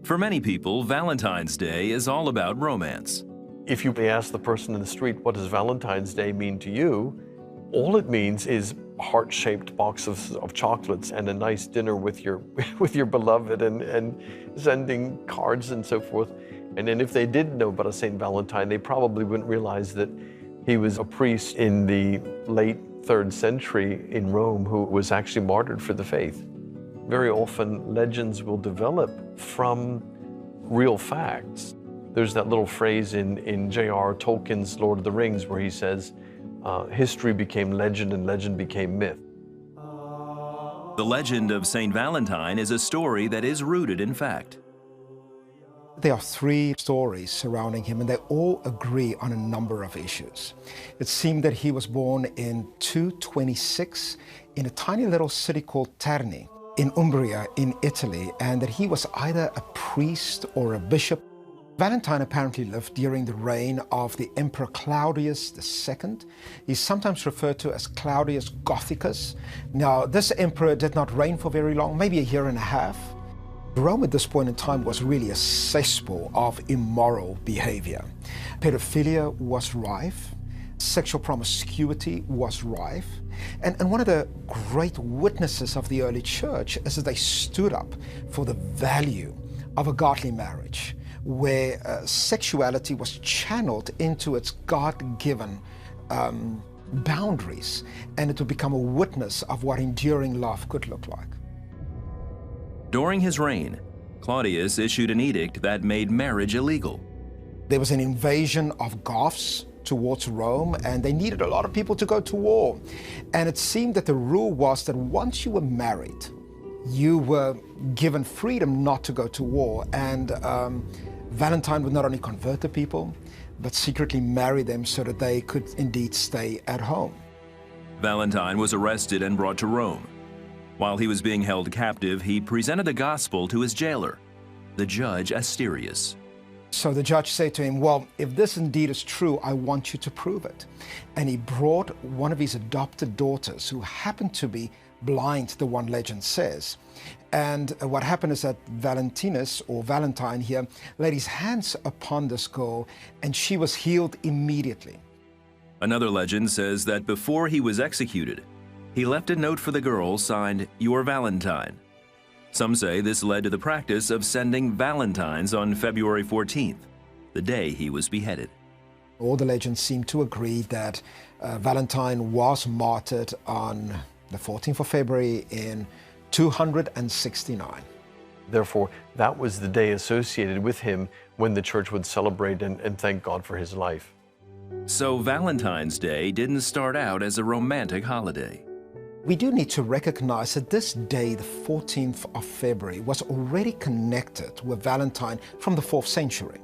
For many people, Valentine's Day is all about romance. If you ask the person in the street, what does Valentine's Day mean to you? All it means is a heart-shaped box of chocolates and a nice dinner with your with your beloved and sending cards and so forth. And then if they didn't know about a Saint Valentine, they probably wouldn't realize that he was a priest in the late 3rd century in Rome who was actually martyred for the faith. Very often legends will develop from real facts. There's that little phrase in J.R. Tolkien's Lord of the Rings where he says, history became legend and legend became myth. The legend of Saint Valentine is a story that is rooted in fact. There are 3 stories surrounding him, and they all agree on a number of issues. It seemed that he was born in 226 in a tiny little city called Terni in Umbria in Italy, and that he was either a priest or a bishop. Valentine apparently lived during the reign of the Emperor Claudius II. He's sometimes referred to as Claudius Gothicus. Now, this emperor did not reign for very long, maybe a year and a half. Rome at this point in time was really a cesspool of immoral behavior. Pedophilia was rife. Sexual promiscuity was rife. And one of the great witnesses of the early church is that they stood up for the value of a godly marriage, where sexuality was channeled into its God-given boundaries, and it would become a witness of what enduring love could look like. During his reign, Claudius issued an edict that made marriage illegal. There was an invasion of Goths towards Rome, and they needed a lot of people to go to war. And it seemed that the rule was that once you were married, you were given freedom not to go to war. And Valentine would not only convert the people, but secretly marry them so that they could indeed stay at home. Valentine was arrested and brought to Rome. While he was being held captive, he presented the gospel to his jailer, the judge Asterius. So the judge said to him, well, if this indeed is true, I want you to prove it. And he brought one of his adopted daughters, who happened to be blind, the one legend says. And what happened is that Valentinus, or Valentine here, laid his hands upon this girl, and she was healed immediately. Another legend says that before he was executed, he left a note for the girl signed, "Your Valentine." Some say this led to the practice of sending Valentines on February 14th, the day he was beheaded. All the legends seem to agree that Valentine was martyred on the 14th of February in 269. Therefore, that was the day associated with him when the church would celebrate and thank God for his life. So Valentine's Day didn't start out as a romantic holiday. We do need to recognize that this day, the 14th of February, was already connected with Valentine from the 4th century,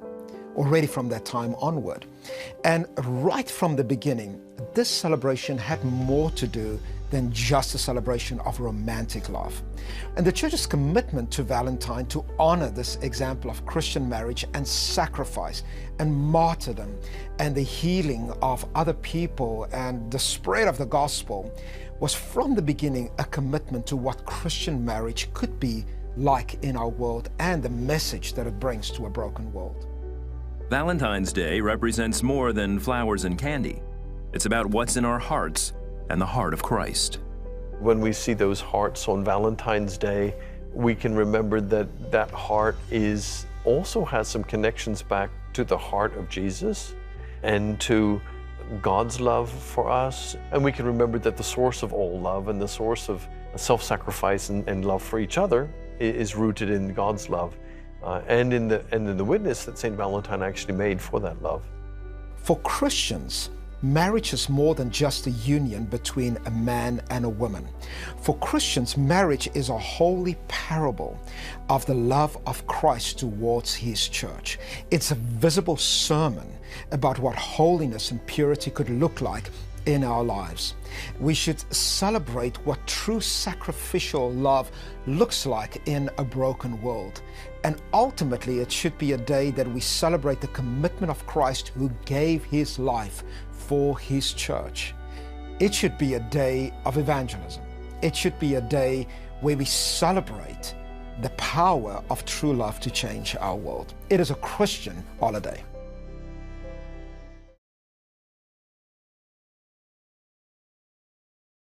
already from that time onward. And right from the beginning, this celebration had more to do than just a celebration of romantic love. And the church's commitment to Valentine to honor this example of Christian marriage and sacrifice and martyrdom and the healing of other people and the spread of the gospel was from the beginning a commitment to what Christian marriage could be like in our world and the message that it brings to a broken world. Valentine's Day represents more than flowers and candy. It's about what's in our hearts and the heart of Christ. When we see those hearts on Valentine's Day, we can remember that that heart also has some connections back to the heart of Jesus and to God's love for us. And we can remember that the source of all love and the source of self-sacrifice and love for each other is rooted in God's love and in the witness that St. Valentine actually made for that love. For Christians, marriage is more than just a union between a man and a woman. For Christians, marriage is a holy parable of the love of Christ towards his church. It's a visible sermon about what holiness and purity could look like in our lives. We should celebrate what true sacrificial love looks like in a broken world. And ultimately, it should be a day that we celebrate the commitment of Christ who gave his life for his church. It should be a day of evangelism. It should be a day where we celebrate the power of true love to change our world. It is a Christian holiday.